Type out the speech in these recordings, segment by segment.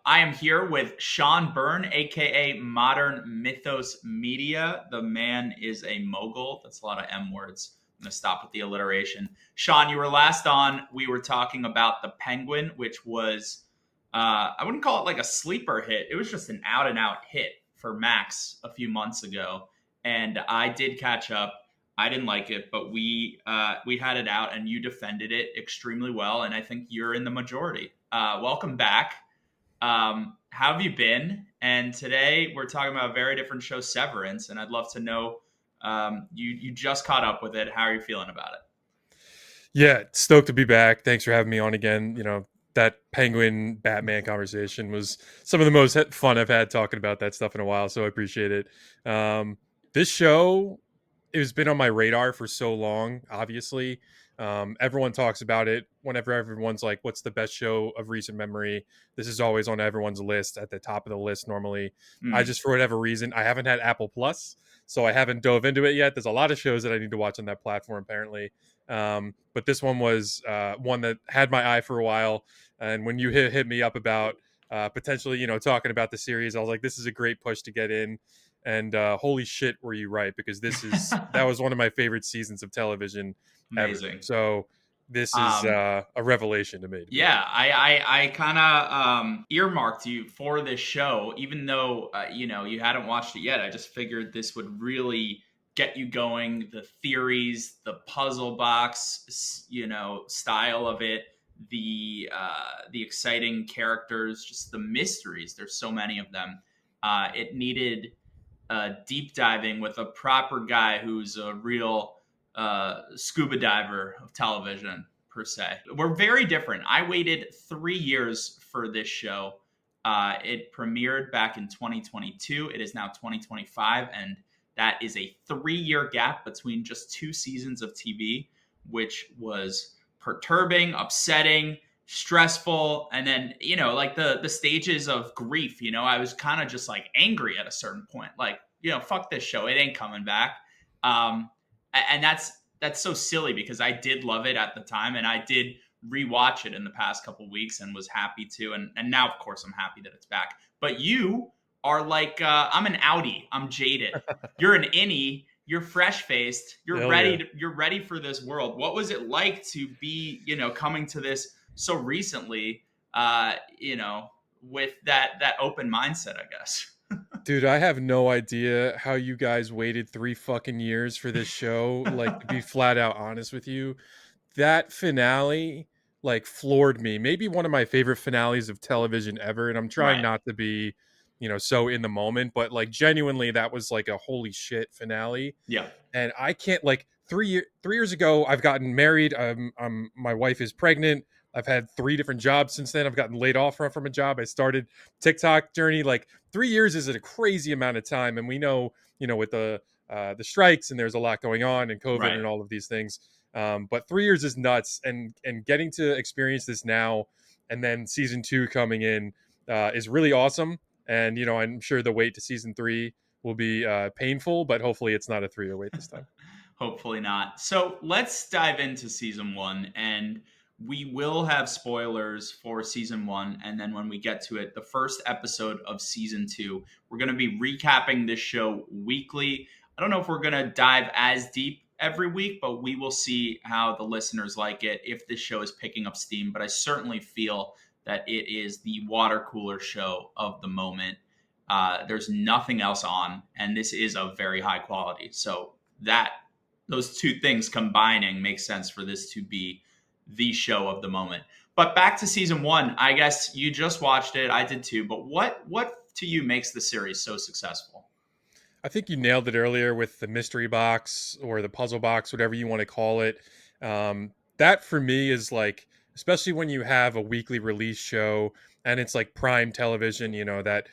I am here with Sean Byrne, aka Modern Mythos Media. The man is a mogul. That's a lot of M words. I'm going to stop with the alliteration. Sean, you were last on. We were talking about the Penguin, which was, I wouldn't call it like a sleeper hit. It was just an out and out hit for Max a few months ago. And I did catch up. I didn't like it, but we had it out, and you defended it extremely well. And I think you're in the majority. Welcome back. How have you been? And today we're talking about a very different show, Severance, and I'd love to know. You just caught up with it. How are you feeling about it? Yeah, stoked to be back. Thanks for having me on again. That Penguin Batman conversation was some of the most fun I've had talking about that stuff in a while, so I appreciate it. This show, it has been on my radar for so long, obviously. Everyone talks about it whenever everyone's like, what's the best show of recent memory? This is always on everyone's list, at the top of the list normally. I Mm. just, for whatever reason, I haven't had Apple Plus, so I haven't dove into it yet. There's a lot of shows that I need to watch on that platform, apparently. But this one was one that had my eye for a while. And when you hit me up about potentially, talking about the series, I was like, this is a great push to get in. And holy shit, were you right? Because that was one of my favorite seasons of television ever. Amazing. So this is Um, a revelation to me, to be yeah, honest. I kind of earmarked you for this show, even though you hadn't watched it yet. I just figured this would really get you going. The theories, the puzzle box, style of it, the exciting characters, just the mysteries. There's so many of them. It needed deep diving with a proper guy who's a real scuba diver of television, per se. We're very different. I waited 3 years for this show. It premiered back in 2022. It is now 2025, and that is a 3 year gap between just two seasons of TV, which was perturbing, upsetting, stressful. And then like the stages of grief, I was kind of just like angry at a certain point, like, fuck this show, it ain't coming back. And that's so silly because I did love it at the time, and I did rewatch it in the past couple weeks and was happy to. And now, of course, I'm happy that it's back. But you are like, I'm an outie. I'm jaded. You're an innie. You're fresh faced. You're Hell ready. yeah. You're ready for this world. What was it like to be, coming to this so recently? With that open mindset, I guess. Dude, I have no idea how you guys waited 3 fucking years for this show. Like, to be flat out honest with you, that finale like floored me. Maybe one of my favorite finales of television ever. And I'm trying Right. not to be, so in the moment, but like genuinely, that was like a holy shit finale. Yeah. And I can't like 3 years ago, I've gotten married. My wife is pregnant. I've had three different jobs since then. I've gotten laid off from a job. I started TikTok journey. Like 3 years is a crazy amount of time, and we know, with the strikes and there's a lot going on and COVID Right. and all of these things. But 3 years is nuts, and getting to experience this now, and then season two coming in is really awesome. And I'm sure the wait to season three will be painful, but hopefully it's not a 3 year wait this time. Hopefully not. So let's dive into season one, and we will have spoilers for season one. And then when we get to it, the first episode of season two, we're going to be recapping this show weekly. I don't know if we're going to dive as deep every week, but we will see how the listeners like it, if this show is picking up steam. But I certainly feel that it is the water cooler show of the moment. There's nothing else on, and this is of very high quality. So that those two things combining makes sense for this to be the show of the moment. But back to season one, I guess you just watched it. I did too. But what to you makes the series so successful? I think you nailed it earlier with the mystery box or the puzzle box, whatever you want to call it. That for me is like, especially when you have a weekly release show and it's like prime television, that,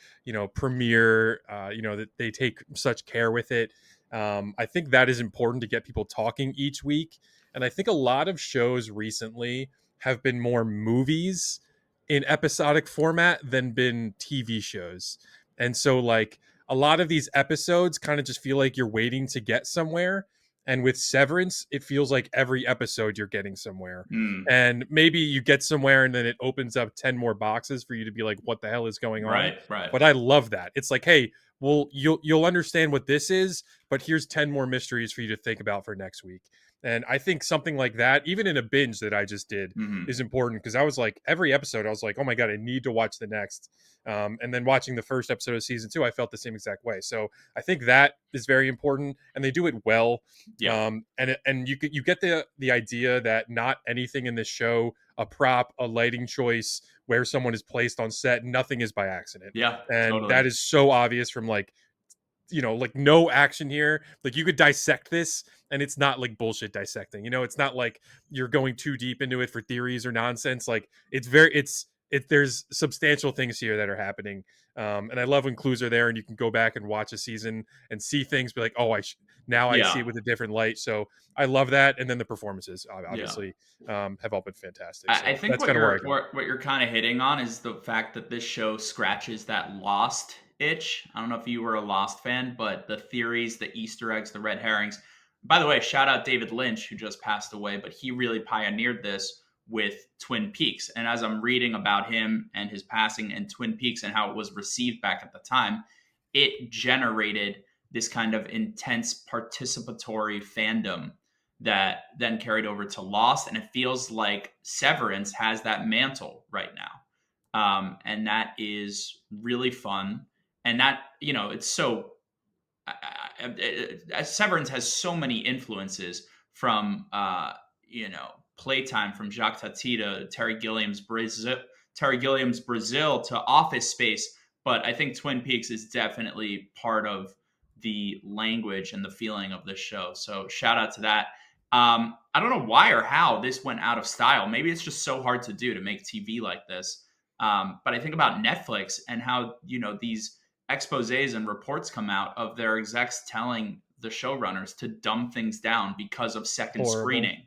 premiere, that they take such care with it. I think that is important to get people talking each week. And I think a lot of shows recently have been more movies in episodic format than been TV shows. And so, like, a lot of these episodes kind of just feel like you're waiting to get somewhere. And with Severance, it feels like every episode you're getting somewhere. Mm, And maybe you get somewhere and then it opens up 10 more boxes for you to be like, what the hell is going on? right, right. But I love that. It's like, hey, well, you'll understand what this is, but here's 10 more mysteries for you to think about for next week. And I think something like that, even in a binge that I just did, Hmm. is important because I was like, every episode, I was like, oh my God, I need to watch the next. And then watching the first episode of season 2, I felt the same exact way. So I think that is very important, and they do it well. Yeah, And you get the idea that not anything in this show, a prop, a lighting choice, where someone is placed on set, nothing is by accident, yeah, and totally. that is so obvious from like, like no action here. Like you could dissect this and it's not like bullshit dissecting. It's not like you're going too deep into it for theories or nonsense. Like there's substantial things here that are happening. And I love when clues are there and you can go back and watch a season and see things, be like, oh, now I see Yeah, it with a different light. So I love that. And then the performances yeah. obviously have all been fantastic. I So think that's what kind of where I you're go. what you're kind of hitting on is the fact that this show scratches that Lost itch. I don't know if you were a Lost fan, but the theories, the Easter eggs, the red herrings. By the way, shout out David Lynch, who just passed away, but he really pioneered this with Twin Peaks. And as I'm reading about him and his passing and Twin Peaks and how it was received back at the time, it generated this kind of intense participatory fandom that then carried over to Lost. And it feels like Severance has that mantle right now. And that is really fun. And that, it's so, Severance has so many influences from, Playtime, from Jacques Tati to Terry Gilliam's Brazil to Office Space. But I think Twin Peaks is definitely part of the language and the feeling of this show. So shout out to that. I don't know why or how this went out of style. Maybe it's just so hard to do to make TV like this. But I think about Netflix and how, these exposés and reports come out of their execs telling the showrunners to dumb things down because of second Horrible, screening.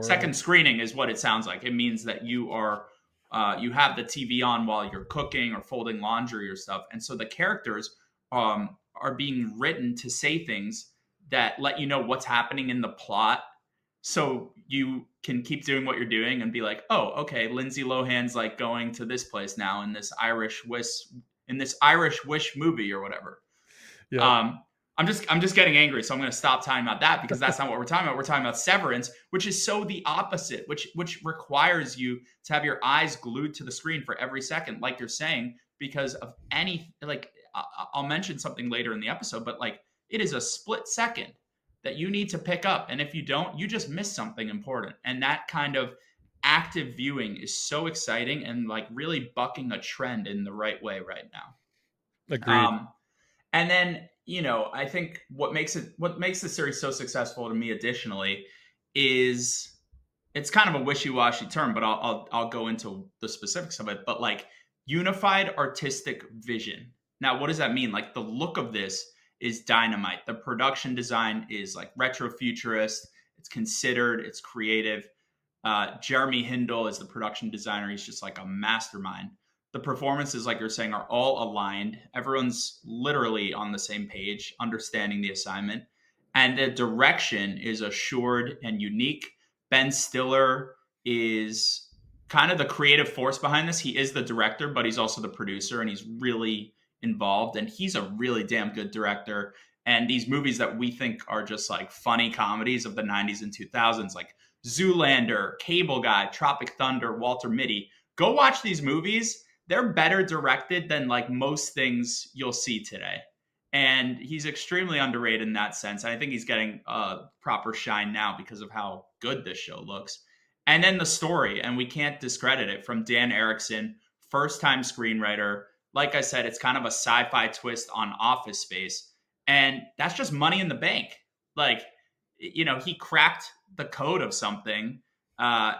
Second horrible. screening is what it sounds like. It means that you have the TV on while you're cooking or folding laundry or stuff, and so the characters are being written to say things that let you know what's happening in the plot, so you can keep doing what you're doing and be like, oh, okay, Lindsay Lohan's like going to this place now in this Irish Wish movie or whatever. Yep. Um, I'm just getting angry, so I'm going to stop talking about that because that's not what we're talking about. We're talking about Severance, which is so the opposite, which requires you to have your eyes glued to the screen for every second, like you're saying, because of any like I'll mention something later in the episode, but like it is a split second that you need to pick up, and if you don't, you just miss something important. And that kind of active viewing is so exciting and like really bucking a trend in the right way right now. Agreed. And then, I think what makes the series so successful to me additionally is it's kind of a wishy-washy term, but I'll go into the specifics of it. But like unified artistic vision. Now, what does that mean? Like the look of this is dynamite. The production design is like retro futurist. It's considered. It's creative. Jeremy Hindle is the production designer. He's just like a mastermind. The performances, like you're saying, are all aligned. Everyone's literally on the same page, understanding the assignment. And the direction is assured and unique. Ben Stiller is kind of the creative force behind this. He is the director, but he's also the producer, and he's really involved. And he's a really damn good director. And these movies that we think are just like funny comedies of the 90s and 2000s, like Zoolander, Cable Guy, Tropic Thunder, Walter Mitty, go watch these movies. They're better directed than like most things you'll see today. And he's extremely underrated in that sense. I think he's getting a proper shine now because of how good this show looks. And then the story, and we can't discredit it, from Dan Erickson, first time screenwriter. Like I said, it's kind of a sci fi twist on Office Space. And that's just money in the bank. Like, he cracked the code of something. Uh,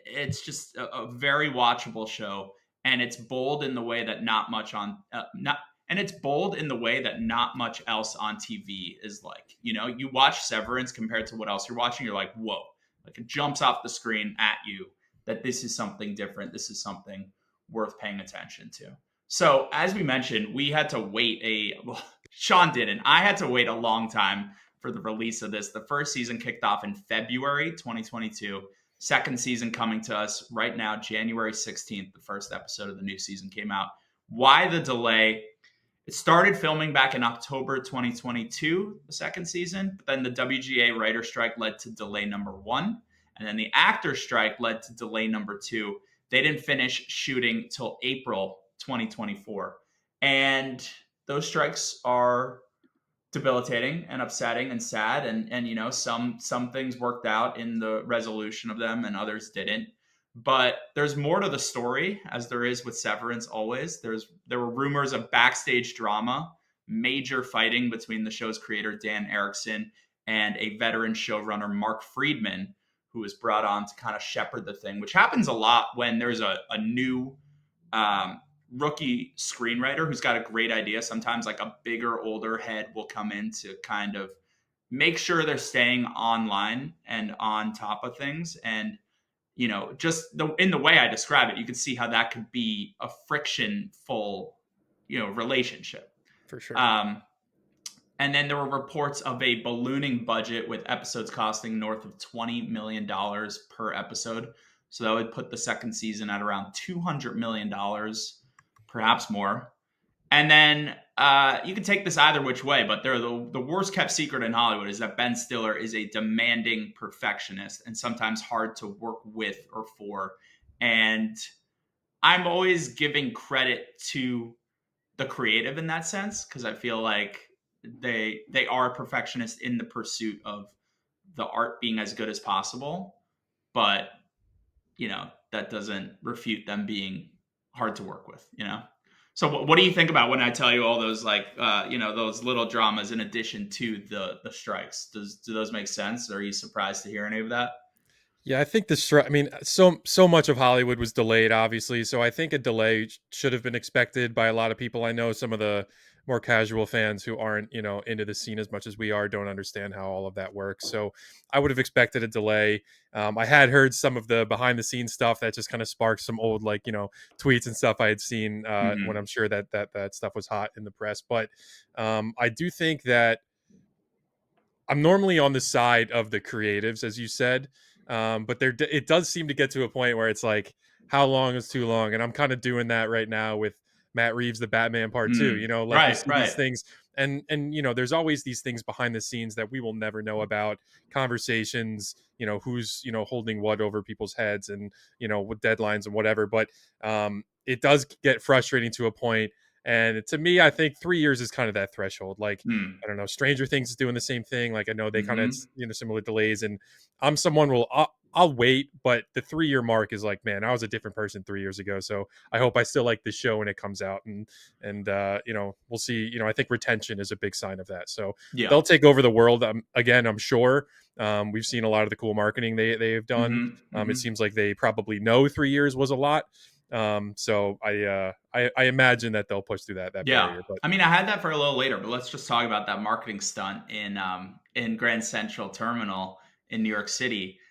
it's just a very watchable show, and it's bold in the way that not much on not and it's bold in the way that not much else on TV is like. You watch Severance compared to what else you're watching, you're like, whoa, like it jumps off the screen at you that this is something different. This is something worth paying attention to. So as we mentioned, we had to wait Sean didn't. I had to wait a long time for the release of this. The first season kicked off in February 2022. Second season coming to us right now, January 16th. The first episode of the new season came out. Why the delay? It started filming back in October 2022, the second season, but then the WGA writer strike led to delay number one. And then the actor strike led to delay number two. They didn't finish shooting till April 2024. And those strikes are debilitating and upsetting and sad. And you know, some things worked out in the resolution of them and others didn't. But there's more to the story, as there is with Severance always. There were rumors of backstage drama, major fighting between the show's creator Dan Erickson and a veteran showrunner Mark Friedman, who was brought on to kind of shepherd the thing, which happens a lot when there's a new rookie screenwriter who's got a great idea. Sometimes like a bigger, older head will come in to kind of make sure they're staying online and on top of things. And, you know, just in the way I describe it, you can see how that could be a friction-full, you know, relationship. For sure. And then there were reports of a ballooning budget with episodes costing north of $20 million per episode. So that would put the second season at around $200 million, perhaps more. And then you can take this either which way, but they're the worst kept secret in Hollywood is that Ben Stiller is a demanding perfectionist and sometimes hard to work with or for. And I'm always giving credit to the creative in that sense, because I feel like they are a perfectionist in the pursuit of the art being as good as possible. But, you know, that doesn't refute them being hard to work with, you know? So what do you think about when I tell you all those, like, you know, those little dramas in addition to the strikes? Do those make sense? Or are you surprised to hear any of that? Yeah, I think I mean, so much of Hollywood was delayed, obviously. So I think a delay should have been expected by a lot of people. I know some of the more casual fans who aren't, you know, into the scene as much as we are don't understand how all of that works. So I would have expected a delay. I had heard some of the behind the scenes stuff that just kind of sparked some old, like, you know, tweets and stuff I had seen when Mm-hmm. I'm sure that stuff was hot in the press. But I do think that I'm normally on the side of the creatives, as you said, but it does seem to get to a point where it's like, how long is too long? And I'm kind of doing that right now with Matt Reeves' The Batman Part Two. You know, like you Right, see these right. things, and you know, there's always these things behind the scenes that we will never know about. Conversations, you know, who's holding what over people's heads, and with deadlines and whatever. But it does get frustrating to a point. And to me, I think 3 years is kind of that threshold. Like, Mm. I don't know. Stranger Things is doing the same thing. Like I know they kind of Mm-hmm. similar delays, and I'm someone I'll wait, but the 3 year mark is like, man, I was a different person 3 years ago. So I hope I still like the show when it comes out, and we'll see. I think retention is a big sign of that. So Yeah. they'll take over the world. Again, I'm sure. We've seen a lot of the cool marketing they've done. Mm-hmm. It Mm-hmm. seems like they probably know 3 years was a lot. So I imagine that they'll push through that Yeah. barrier. But I mean, I had that for a little later, but let's just talk about that marketing stunt in Grand Central Terminal in New York City.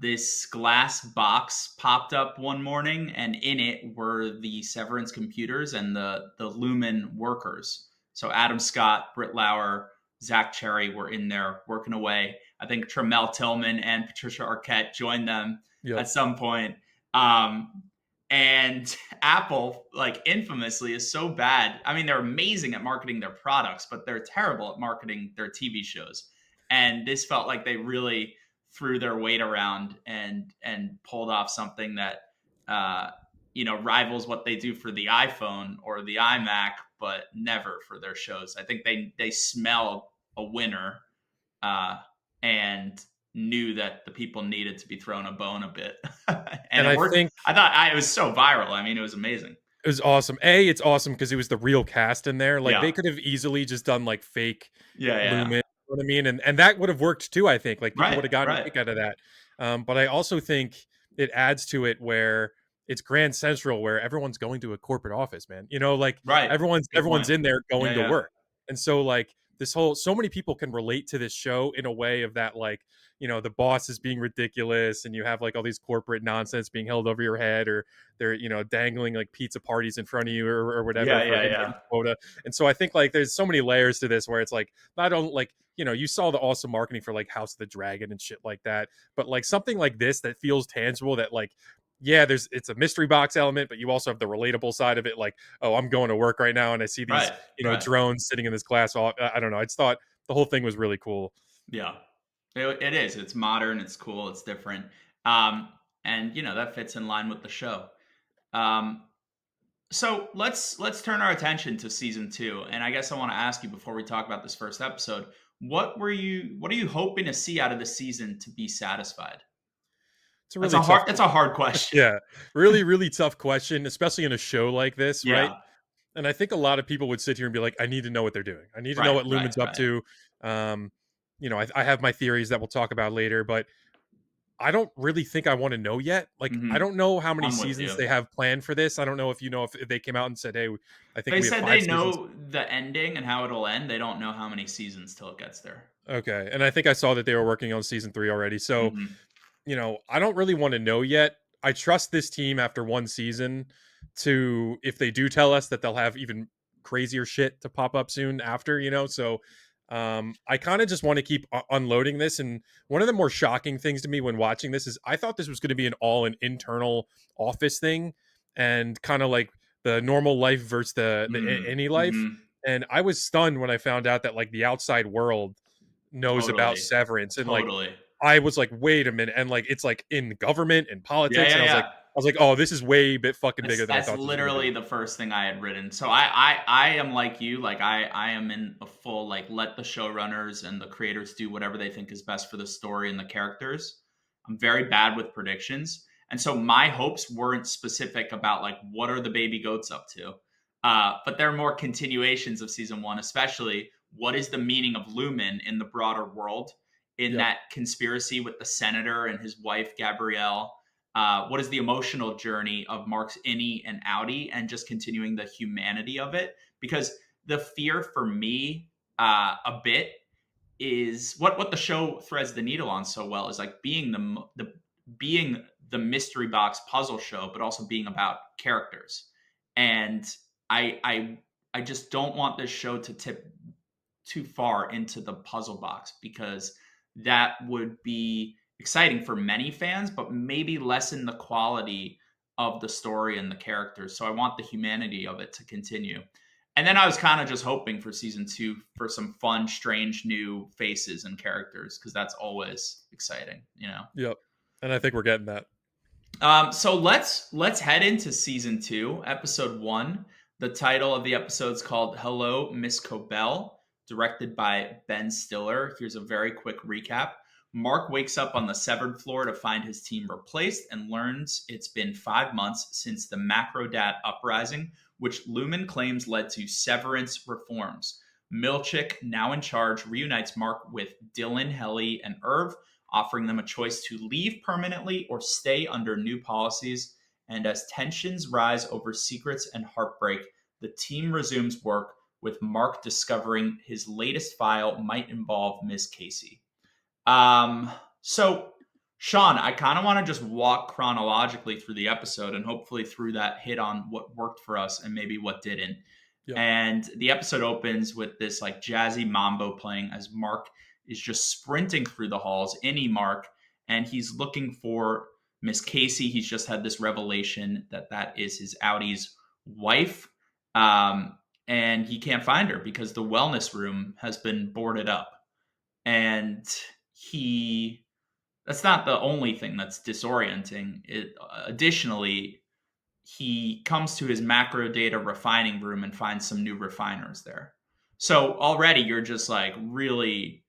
This glass box popped up one morning, and in it were the Severance computers and the Lumon workers. So Adam Scott, Britt Lauer, Zach Cherry were in there working away. I think Tremel Tillman and Patricia Arquette joined them yep. at some point. Um, and Apple, like infamously, is so bad. I mean, they're amazing at marketing their products, but they're terrible at marketing their TV shows. And this felt like they really threw their weight around and pulled off something that rivals what they do for the iPhone or the iMac, but never for their shows. I think they smelled a winner and knew that the people needed to be thrown a bone a bit, and And it I worked. think I thought it was so viral. I mean, it was amazing. it was awesome. It's awesome because it was the real cast in there. Like Yeah, they could have easily just done like fake yeah, yeah. Lumen. You know what I mean? And that would have worked too. I think like people Right, would have gotten a right. kick out of that. But I also think it adds to it where it's Grand Central, where everyone's going to a corporate office, man. Like Right. Good everyone's point. in there Yeah, going to yeah. work, and so like this whole, so many people can relate to this show in a way of that, like, the boss is being ridiculous, and you have like all these corporate nonsense being held over your head, or they're dangling like pizza parties in front of you, or whatever Yeah, for yeah, hitting yeah. quota. And so I think like there's so many layers to this, where it's like, not only like, you saw the awesome marketing for like House of the Dragon and shit like that, but like something like this that feels tangible, that like, yeah, it's a mystery box element, but you also have the relatable side of it. Like, oh, I'm going to work right now and I see these, Right, right. drones sitting in this class. I don't know. I just thought the whole thing was really cool. Yeah, it is. It's modern. It's cool. It's different. Um, and that fits in line with the show. Um, so let's turn our attention to season two. And I guess I want to ask you before we talk about this first episode, what are you hoping to see out of the season to be satisfied? It's a really That's a hard question. yeah, really, really tough question, especially in a show like this, right? Yeah. And I think a lot of people would sit here and be like, I need to know what they're doing. I need to know Right. what Right. Lumen's up Right. to. Um, I have my theories that we'll talk about later, but I don't really think I want to know yet. Like, I Hmm. don't know how many I'm with seasons you. they have planned for this. I don't know if if they came out and said, "Hey, I think They we have said 5 they seasons." know the ending and how it'll end. They don't know how many seasons till it gets there. Okay, and I think I saw that they were working on season 3 already. So, Hmm. I don't really want to know yet. I trust this team after one season to, if they do tell us that they'll have even crazier shit to pop up soon after. So I kind of just want to keep unloading this. And one of the more shocking things to me when watching this is I thought this was going to be an internal office thing, and kind of like the normal life versus the Hmm. any life. Hmm. And I was stunned when I found out that like the outside world knows about Totally. Severance, and like Totally. I was like, wait a minute, and like it's like in government and Yeah, politics, yeah, and yeah. I was like, oh, this is way bit fucking bigger than I That's thought this was gonna be. literally the first thing I had written. So I am like you. Like I am in a full like let the showrunners and the creators do whatever they think is best for the story and the characters. I'm very bad with predictions. And so my hopes weren't specific about like what are the baby goats up to. But they're more continuations of season one, especially what is the meaning of Lumen in the broader world, in Yep. that conspiracy with the senator and his wife Gabrielle. What is the emotional journey of Mark's innie and outie, and just continuing the humanity of it? Because the fear for me, a bit, is what the show threads the needle on so well is like being the mystery box puzzle show, but also being about characters. And I just don't want this show to tip too far into the puzzle box, because that would be exciting for many fans, but maybe lessen the quality of the story and the characters. So I want the humanity of it to continue. And then I was kind of just hoping for season two for some fun, strange new faces and characters, because that's always exciting. Yep. And I think we're getting that. So let's head into season two, episode one. The title of the episode is called "Hello, Miss Cobel," directed by Ben Stiller. Here's a very quick recap. Mark wakes up on the severed floor to find his team replaced, and learns it's been 5 months since the Macrodat uprising, which Lumen claims led to Severance reforms. Milchick, now in charge, reunites Mark with Dylan, Helly, and Irv, offering them a choice to leave permanently or stay under new policies. And as tensions rise over secrets and heartbreak, the team resumes work, with Mark discovering his latest file might involve Miss Casey. So, Sean, I kind of want to just walk chronologically through the episode, and hopefully through that hit on what worked for us and maybe what didn't. Yep. And the episode opens with this like jazzy mambo playing as Mark is just sprinting through the halls, any Mark, and he's looking for Miss Casey. He's just had this revelation that is his Audi's wife. And he can't find her because the wellness room has been boarded up. And he that's not the only thing that's disorienting. Additionally, he comes to his macro data refining room and finds some new refiners there. So already you're just like really,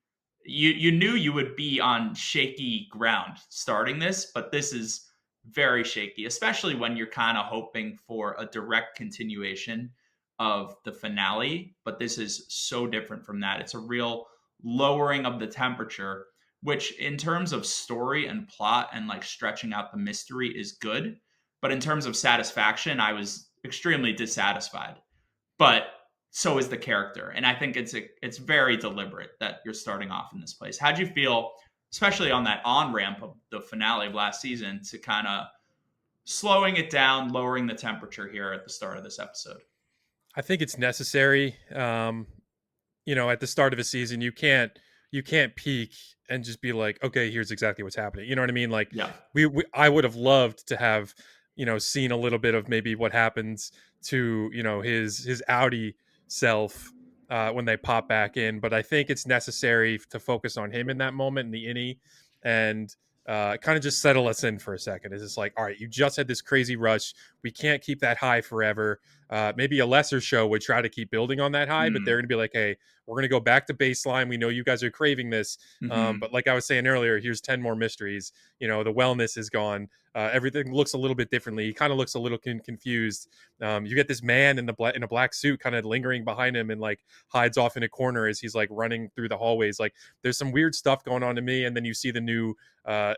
you knew you would be on shaky ground starting this, but this is very shaky, especially when you're kind of hoping for a direct continuation of the finale. But this is so different from that. It's a real lowering of the temperature, which in terms of story and plot and like stretching out the mystery is good, but in terms of satisfaction, I was extremely dissatisfied. But so is the character. And I think it's very deliberate that you're starting off in this place. How'd you feel, especially on that on ramp of the finale of last season, to kind of slowing it down, lowering the temperature here at the start of this episode? I think it's necessary. At the start of a season, you can't peak and just be like, okay, here's exactly what's happening. You know what I mean? Like Yeah. we I would have loved to have seen a little bit of maybe what happens to his Audi self when they pop back in, but I think it's necessary to focus on him in that moment in the innie and kind of just settle us in for a second. It's just like, all right, you just had this crazy rush. We can't keep that high forever. Maybe a lesser show would try to keep building on that high, but they're Mm. going to be like, hey, we're going to go back to baseline. We know you guys are craving this. Hmm. But like I was saying earlier, here's 10 more mysteries. The wellness is gone. Everything looks a little bit differently. He kind of looks a little confused. You get this man in a black suit kind of lingering behind him and like hides off in a corner as he's like running through the hallways. Like there's some weird stuff going on to me. And then you see the new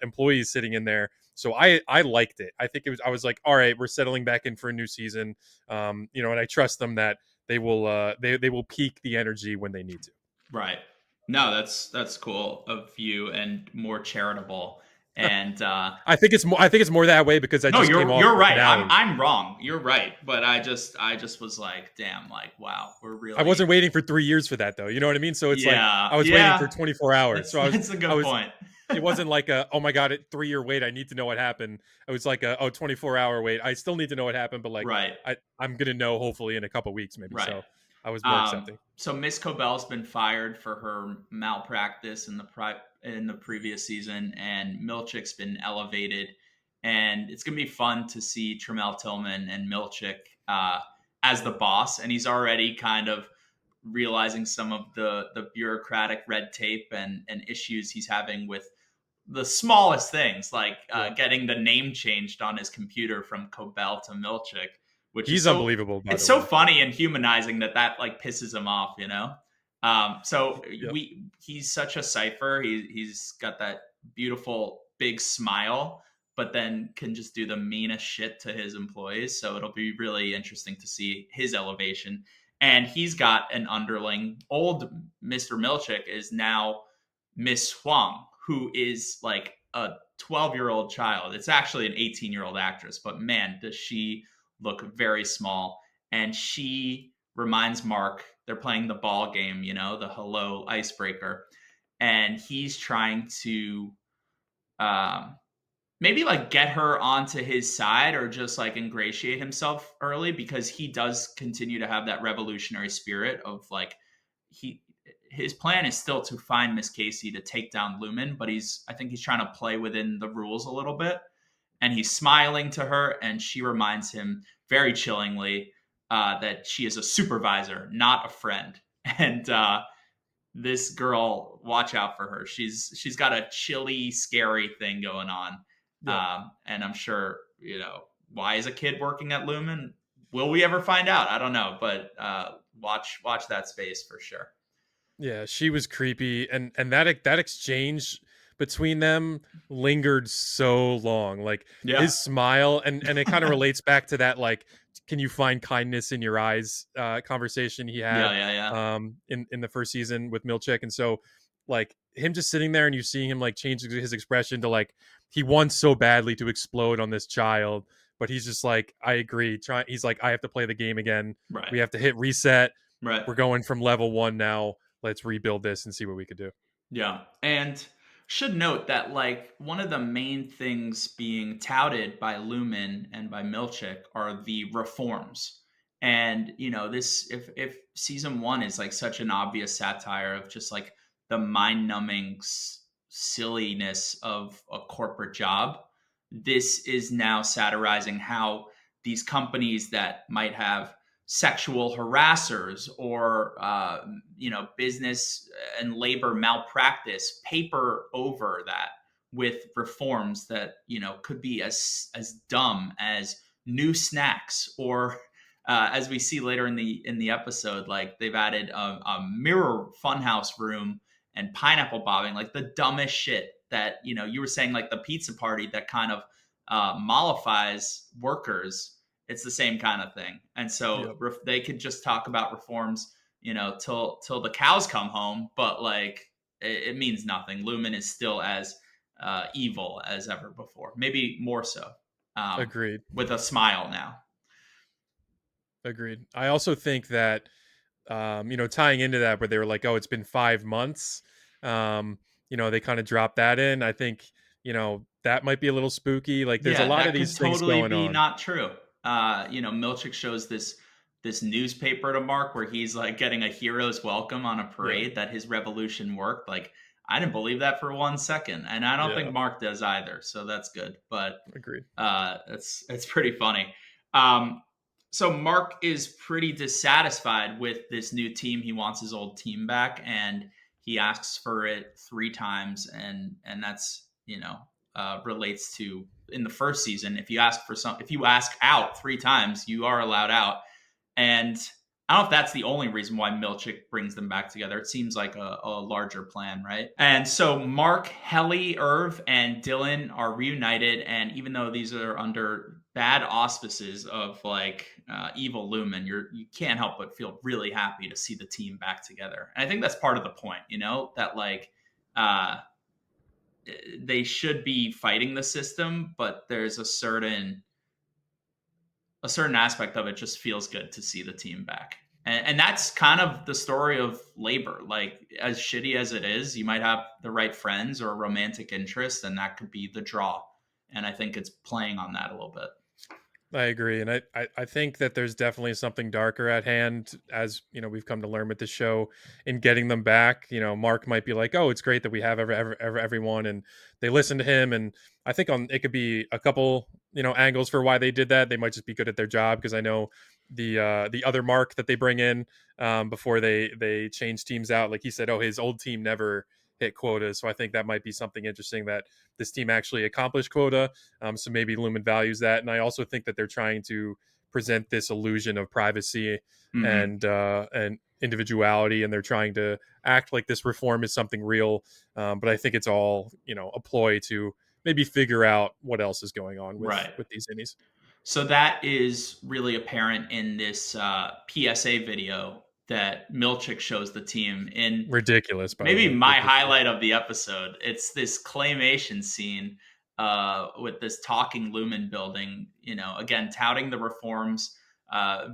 employees sitting in there. So I liked it. I was like, all right, we're settling back in for a new season. And I trust them that they will peak the energy when they need to. Right. No, that's cool of you and more charitable. And I think it's more that way because I no, just came off you're the right. finale. I'm wrong. You're right. But I just was like, damn, like wow, we're I really. wasn't waiting for 3 years for that though. You know what I mean? So it's like Yeah, I was waiting for yeah. 24 hours. That's So I was that's a I good was point. it wasn't like a oh my god, 3 year wait. I need to know what happened. It was like a 24-hour wait. I still need to know what happened, but like Right. I'm gonna know hopefully in a couple weeks maybe. Right. So I was more accepting. So Miss Cobell's been fired for her malpractice in the previous season, and Milchick's been elevated, and it's gonna be fun to see Tremel Tillman and Milchick as the boss, and he's already kind of realizing some of the bureaucratic red tape and issues he's having with the smallest things, like Yeah. getting the name changed on his computer from Cobell to Milchick, which is He's so unbelievable, by it's the so way. funny and humanizing that like pisses him off, you know. So Yep. he's such a cipher. He's got that beautiful big smile, but then can just do the meanest shit to his employees. So it'll be really interesting to see his elevation. And he's got an underling. Old Mr. Milchick is now Miss Huang, who is like a 12-year-old child. It's actually an 18-year-old actress, but man, does she look very small. And she reminds Mark, they're playing the ball game, the hello icebreaker. And he's trying to um, maybe like get her onto his side or just like ingratiate himself early, because he does continue to have that revolutionary spirit of like he his plan is still to find Miss Casey to take down Lumon, but I think he's trying to play within the rules a little bit. And he's smiling to her, and she reminds him very chillingly that she is a supervisor, not a friend. And this girl, watch out for her. She's got a chilly, scary thing going on, Yep. and I'm sure why is a kid working at Lumon? Will we ever find out? I don't know, but watch that space for sure. Yeah, she was creepy, and that exchange between them lingered so long. Like Yeah, his smile, and it kind of relates back to that like, can you find kindness in your eyes conversation he yeah, had yeah, yeah. in the first season with Milchick, and so like him just sitting there and you seeing him like change his expression to like he wants so badly to explode on this child, but he's just like I agree. He's like I have to play the game again. Right, We have to hit reset. right. We're going from level one now. Let's rebuild this and see what we could do. Yeah. And should note that like one of the main things being touted by Lumen and by Milchick are the reforms. And this if season 1 is like such an obvious satire of just like the mind-numbing silliness of a corporate job, this is now satirizing how these companies that might have sexual harassers or business and labor malpractice paper over that with reforms that could be as dumb as new snacks or as we see later in the episode, like they've added a mirror funhouse room and pineapple bobbing, like the dumbest shit that you were saying, like the pizza party that kind of mollifies workers. It's the same kind of thing. And so Yep. they could just talk about reforms, till the cows come home, but like it means nothing. Lumen is still as evil as ever before, maybe more so, um, Agreed. with a smile now. Agreed. I also think that tying into that where they were like, "Oh, it's been 5 months." Um, they kind of dropped that in. I think that might be a little spooky. Like, there's a Yeah, lot of that could these things totally going be on. not true. Milchick shows this newspaper to Mark where he's like getting a hero's welcome on a Yeah. parade that his revolution worked. Like, I didn't believe that for 1 second, and I don't think Yeah. Mark does either. So that's good. But Agreed. it's pretty funny. Um, so Mark is pretty dissatisfied with this new team. He wants his old team back, and he asks for it 3 times, and that's relates to in the first season. If you ask out 3 times, you are allowed out. And I don't know if that's the only reason why Milchick brings them back together. It seems like a larger plan, right? And so Mark, Helly, Irv, and Dylan are reunited. And even though these are under bad auspices of like evil Lumen, you can't help but feel really happy to see the team back together. And I think that's part of the point, that like uh, they should be fighting the system, but there's a certain aspect of it just feels good to see the team back. And that's kind of the story of labor. Like, as shitty as it is, you might have the right friends or a romantic interest, and that could be the draw. And I think it's playing on that a little bit. I agree, and I think that there's definitely something darker at hand, as we've come to learn with the show. In getting them back, Mark might be like, "Oh, it's great that we have everyone," and they listen to him. And I think on it could be a couple angles for why they did that. They might just be good at their job, because I know the other Mark that they bring in before they change teams out, like he said, oh, his old team never hit quotas. So I think that might be something interesting, that this team actually accomplished quota. So maybe Lumen values that. And I also think that they're trying to present this illusion of privacy Mm-hmm. and individuality, and they're trying to act like this reform is something real. But I think it's all a ploy to maybe figure out what else is going on Right. with these innies. So that is really apparent in this PSA video that Milchick shows the team in. Ridiculous, by the Maybe way, my ridiculous. highlight of the episode. It's this claymation scene with this talking Lumen building, again, touting the reforms.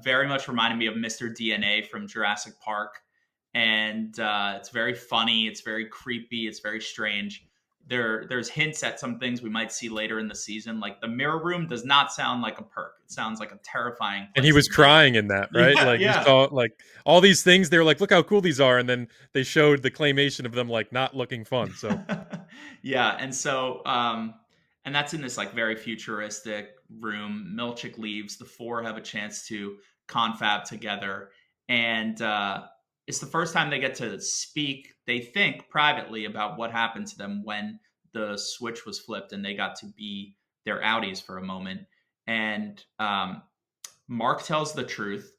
Very much reminded me of Mr. DNA from Jurassic Park. And it's very funny. It's very creepy. It's very strange. There's hints at some things we might see later in the season. Like, the mirror room does not sound like a perk. It sounds like a terrifying And he place was to be. crying in that, right? Yeah, Like, you yeah. saw like all these things. They were like, "Look how cool these are," and then they showed the claymation of them like not looking fun. So Yeah, and that's in this like very futuristic room. Milchick leaves. The four have a chance to confab together, and it's the first time they get to speak. They think privately about what happened to them when the switch was flipped, and they got to be their outies for a moment. And Mark tells the truth.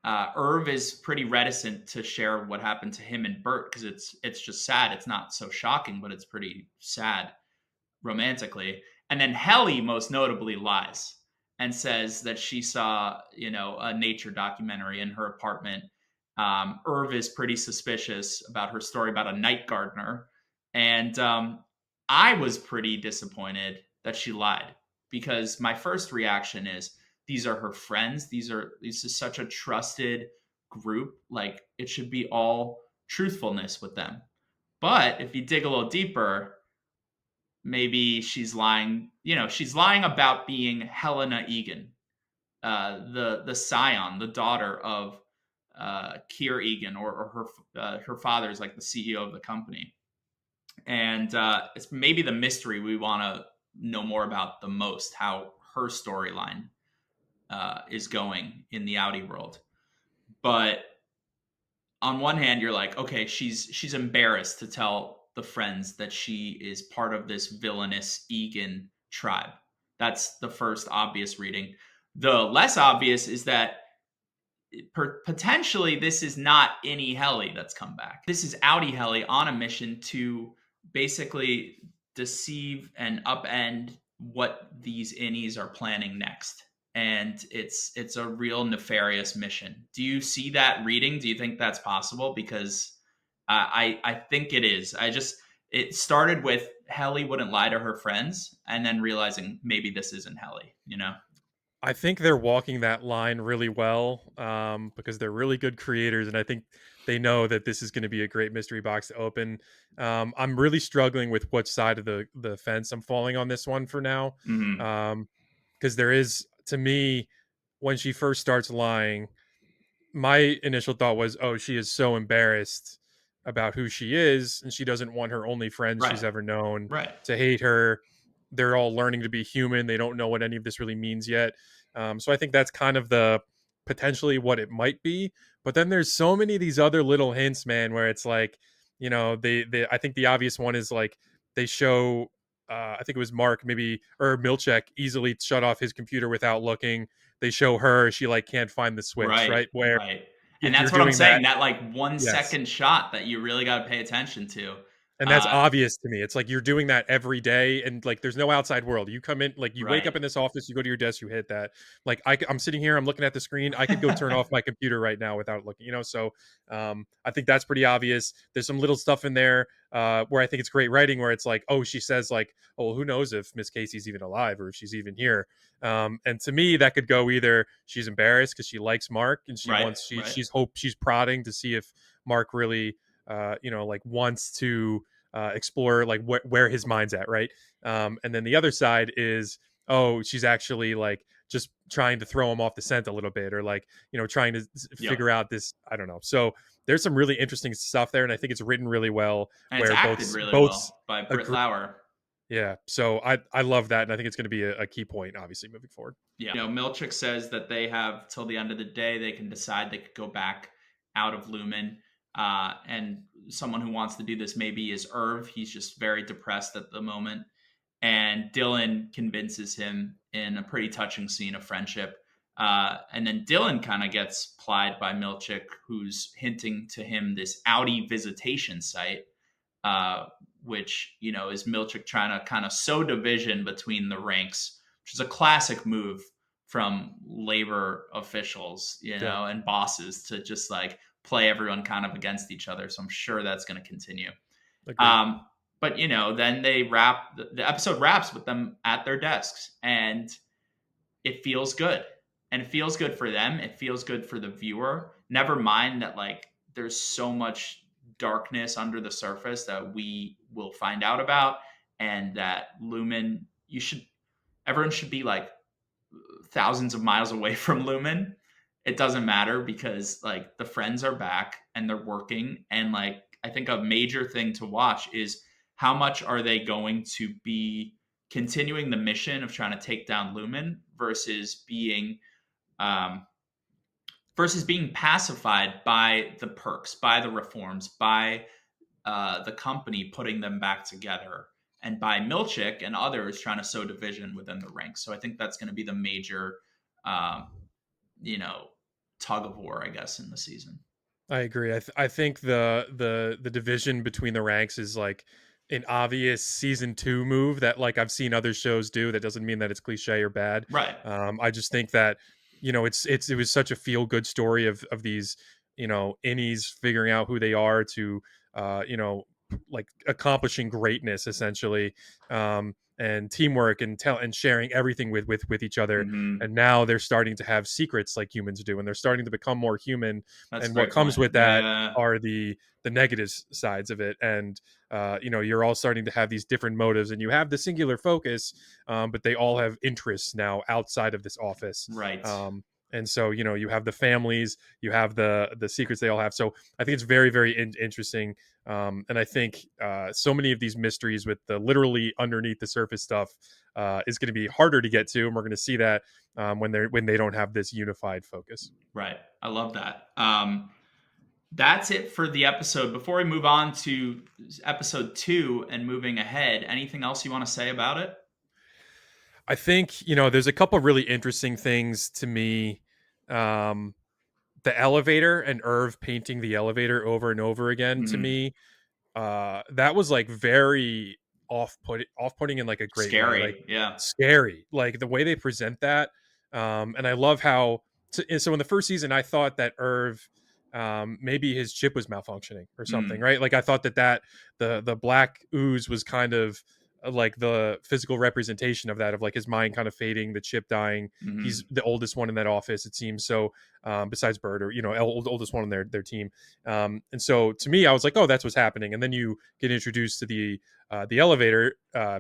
Irv is pretty reticent to share what happened to him and Bert because it's just sad. It's not so shocking, but it's pretty sad romantically. And then Helly most notably lies and says that she saw a nature documentary in her apartment. Irv is pretty suspicious about her story about a night gardener, and I was pretty disappointed that she lied, because my first reaction is, these are her friends. This is such a trusted group. Like, it should be all truthfulness with them. But if you dig a little deeper, maybe she's lying. She's lying about being Helena Egan, the scion, the daughter of Keir Egan, or her father's like the CEO of the company. And it's maybe the mystery we want to know more about the most, how her storyline is going in the Audi world. But on one hand, you're like, okay, she's embarrassed to tell the friends that she is part of this villainous Egan tribe. That's the first obvious reading. The less obvious is that potentially this is not any Helly that's come back. This is Audi Helly on a mission to basically deceive and upend what these innies are planning next. and it's a real nefarious mission. Do you see that reading? Do you think that's possible? Because I think it is. It started with Helly wouldn't lie to her friends, and then realizing maybe this isn't Helly. You know? I think they're walking that line really well, because they're really good creators, and I think they know that this is going to be a great mystery box to open. I'm really struggling with which side of the fence I'm falling on this one for now, Mm-hmm. because there is, to me, when she first starts lying, my initial thought was, oh, she is so embarrassed about who she is, and she doesn't want her only friends Right. she's ever known Right. to hate her. They're all learning to be human. They don't know what any of this really means yet. So I think that's kind of the potentially what it might be. But then there's so many of these other little hints, man, where it's like, they I think the obvious one is like they show. I think it was Mark, maybe, or Milchek easily shut off his computer without looking. They show her, she like can't find the switch, Right. right? Where Right. And if you're that's what I'm doing that, saying. That like one yes. second shot that you really got to pay attention to. And that's Uh, obvious to me. It's like you're doing that every day, and like there's no outside world. You come in, like you wake right. up in this office, you go to your desk, you hit that. Like I'm sitting here, I'm looking at the screen. I could go turn off my computer right now without looking. So I think that's pretty obvious. There's some little stuff in there where I think it's great writing, where it's like, oh, she says like, oh, well, who knows if Miss Casey's even alive or if she's even here. And to me, that could go either she's embarrassed because she likes Mark and she right. wants Right. she's prodding to see if Mark really like wants to explore like where his mind's at, right? And then the other side is, oh, she's actually like just trying to throw him off the scent a little bit, or like trying to Yep. figure out this. I don't know. So there's some really interesting stuff there, and I think it's written really well. And it's Where acted both really both well by Britt agree. Lauer. Yeah, so I love that, and I think it's going to be a key point, obviously, moving forward. Yeah. Milchik says that they have till the end of the day, they can decide they could go back out of Lumen. And someone who wants to do this maybe is Irv. He's just very depressed at the moment. And Dylan convinces him in a pretty touching scene of friendship. And then Dylan kind of gets plied by Milchik, who's hinting to him this Audi visitation site, uh, which is Milchik trying to kind of sow division between the ranks, which is a classic move from labor officials, Yeah, and bosses to just like play everyone kind of against each other. So I'm sure that's going to continue. agreed. Um, but then they wrap the episode wraps with them at their desks, and it feels good. And it feels good for them. It feels good for the viewer. Never mind that like there's so much darkness under the surface that we will find out about, and that Lumen, everyone should be like thousands of miles away from Lumen. It doesn't matter because like the friends are back and they're working. And like I think a major thing to watch is how much are they going to be continuing the mission of trying to take down Lumen um, versus being pacified by the perks, by the reforms, by the company putting them back together, and by Milchik and others trying to sow division within the ranks. So I think that's going to be the major, um, you know, tug of war, I guess, in the season. I agree. I think the division between the ranks is like an obvious season 2 move that like I've seen other shows do. That doesn't mean that it's cliche or bad. Right. I just think that it was such a feel good story of these innies figuring out who they are to like accomplishing greatness essentially, and teamwork and sharing everything with each other. Mm-hmm. And now they're starting to have secrets like humans do, and they're starting to become more human, That's a and what great comes point. with that Yeah. are the negative sides of it. And you're all starting to have these different motives, and you have the singular focus, but they all have interests now outside of this office. Right. And so you have the families, you have the secrets they all have. So I think it's very very interesting. And I think so many of these mysteries with the literally underneath the surface stuff is going to be harder to get to, and we're going to see that when they don't have this unified focus. Right. I love that. That's it for the episode. Before we move on to episode 2 and moving ahead, anything else you want to say about it? I think there's a couple really interesting things to me. Um, the elevator and Irv painting the elevator over and over again, to Mm-hmm. me, that was like very off putting in like a great way, like Scary. Yeah. scary, like the way they present that. And I love how so in the first season I thought that Irv, maybe his chip was malfunctioning or something, Mm, right? Like I thought that the black ooze was kind of like the physical representation of that, of like his mind kind of fading, the chip dying. He's hmm the oldest one in that office, it seems. So besides Bird, or oldest one on their team. And so to me, I was like, oh, that's what's happening. And then you get introduced to the elevator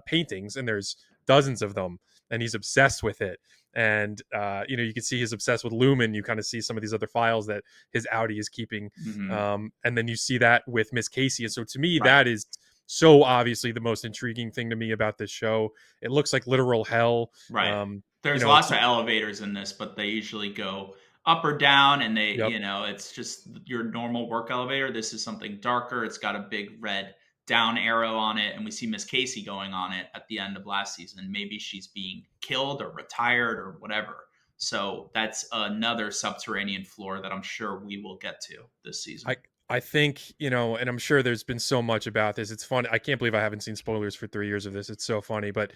paintings, and there's dozens of them, and he's obsessed with it. And you can see he's obsessed with Lumen. You kind of see some of these other files that his Audi is keeping, hmm and then you see that with Miss Casey. And so to me, Right. that is so obviously the most intriguing thing to me about this show. It looks like literal hell. Right. You There's know, lots of elevators in this, but they usually go up or down, and yep. it's just your normal work elevator. This is something darker. It's got a big red down arrow on it, and we see Miss Casey going on it at the end of last season. Maybe she's being killed or retired or whatever. So that's another subterranean floor that I'm sure we will get to this season. I I think, and I'm sure there's been so much about this. It's funny. I can't believe I haven't seen spoilers for 3 years of this. It's so funny, but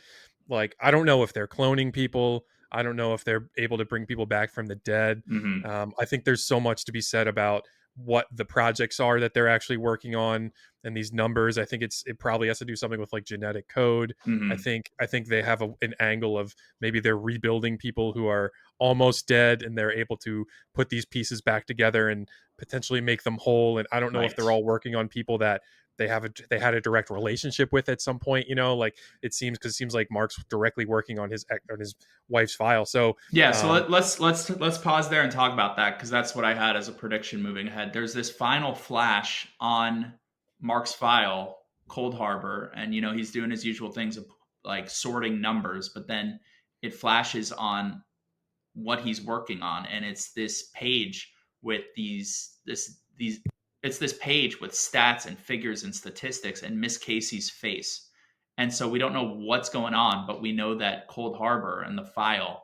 like I don't know if they're cloning people. I don't know if they're able to bring people back from the dead. hmm I think there's so much to be said about what the projects are that they're actually working on, and these numbers. I think it probably has to do something with like genetic code. hmm I think they have an angle of maybe they're rebuilding people who are almost dead, and they're able to put these pieces back together and potentially make them whole. And I don't know if Right. they're all working on people that they had a direct relationship with at some point. Like it seems, because it seems like Mark's directly working on his wife's file. So Yeah, so um, let's pause there and talk about that because that's what I had as a prediction moving ahead. There's this final flash on Mark's file, Cold Harbor, and he's doing his usual things of like sorting numbers, but then it flashes on what he's working on, and it's this page with these it's this page with stats and figures and statistics and Miss Casey's face. And so we don't know what's going on, but we know that Cold Harbor and the file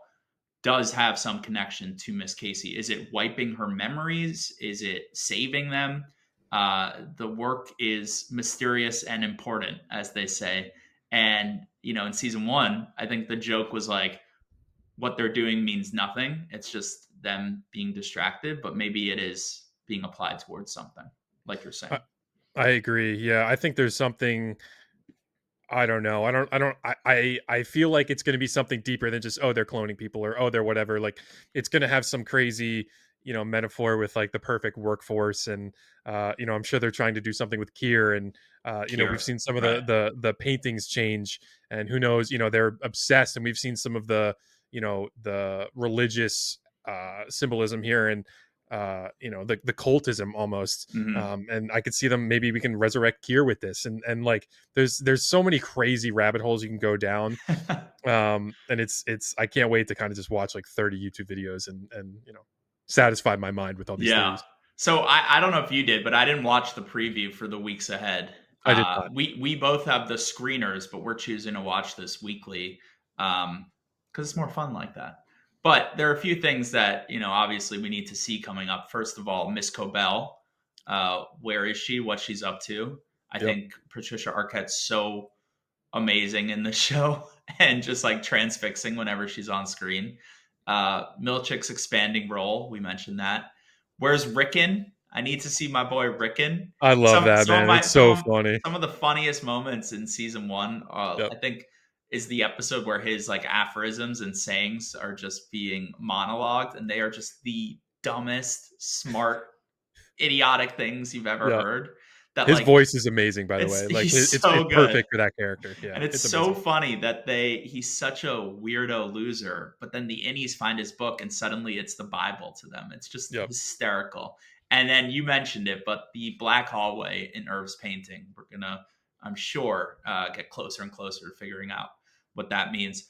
does have some connection to Miss Casey. Is it wiping her memories? Is it saving them? The work is mysterious and important, as they say. And in season one, I think the joke was like, what they're doing means nothing. It's just them being distracted, but maybe it is being applied towards something, like you're I, saying. I agree. Yeah, I think there's something. I don't know. I feel like it's going to be something deeper than just, oh, they're cloning people, or oh, they're whatever. Like it's going to have some crazy, metaphor with like the perfect workforce. And I'm sure they're trying to do something with Kier. And we've Cure, seen some of right? the paintings change, and who knows, they're obsessed. And we've seen some of the religious symbolism here, and the cultism almost. hmm And I could see them, maybe we can resurrect Kier with this. And like there's so many crazy rabbit holes you can go down. And it's I can't wait to kind of just watch like 30 YouTube videos, and satisfy my mind with all these Yeah. theories. So I don't know if you did, but I didn't watch the preview for the weeks ahead. I did not. We both have the screeners, but we're choosing to watch this weekly because it's more fun like that. But there are a few things that obviously we need to see coming up. First of all, Miss Cobel, where is she? What she's up to? I Yep. think Patricia Arquette's so amazing in the show and just like transfixing whenever she's on screen. Milchick's expanding role, we mentioned that. Where's Rickon? I need to see my boy Rickon. I love Some that, some of man. my It's so funny. some of the funniest moments in season one, Yep. I think, is the episode where his like aphorisms and sayings are just being monologued, and they are just the dumbest, smart, idiotic things you've ever Yeah. heard. That His like voice is amazing, by the it's way. Like he's it's so good. perfect for that character. Yeah, And it's it's so amazing. funny that he's such a weirdo loser, but then the innies find his book and suddenly it's the Bible to them. It's just Yep. hysterical. And then you mentioned it, but the black hallway in Irv's painting, we're gonna, I'm sure, get closer and closer to figuring out what that means.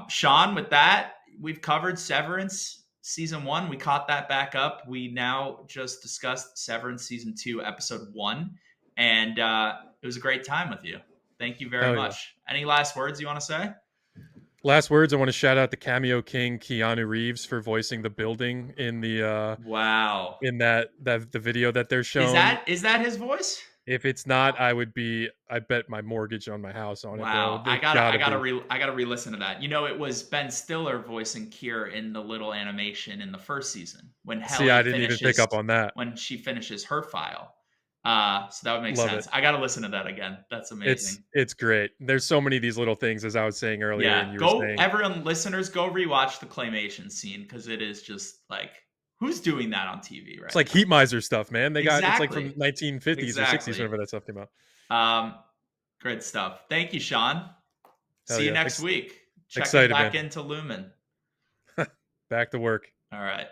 Sean, with that, we've covered Severance season one. We caught that back up. We now just discussed Severance season two, episode one, and it was a great time with you. Thank you very Hell yeah. much. Any last words you want to say? Last words, I want to shout out the cameo king Keanu Reeves for voicing the building in Wow. the video that they're Is shown. that is that his voice? If it's not, I bet my mortgage on my house on it, bro. Wow, I There's gotta, I gotta gotta, be. re, I gotta re-listen to that. You know, it was Ben Stiller voicing Kier in the little animation in the first season when See, I didn't even pick up on that. when she finishes her file. So that would make Love it. sense. I gotta listen to that again. That's amazing. It's great. There's so many of these little things, as I was saying earlier, and Yeah, you were go saying everyone, listeners, go rewatch the claymation scene because it is just like, who's doing that on TV it's right like now? Heat Miser stuff, man. It's like from Exactly, 1950s or 60s, exactly. whenever that stuff came out. Um, Great stuff. Thank you, Sean. Hell See you yeah. next week. Checking Excited, back man. into Lumen. Back to work. All right.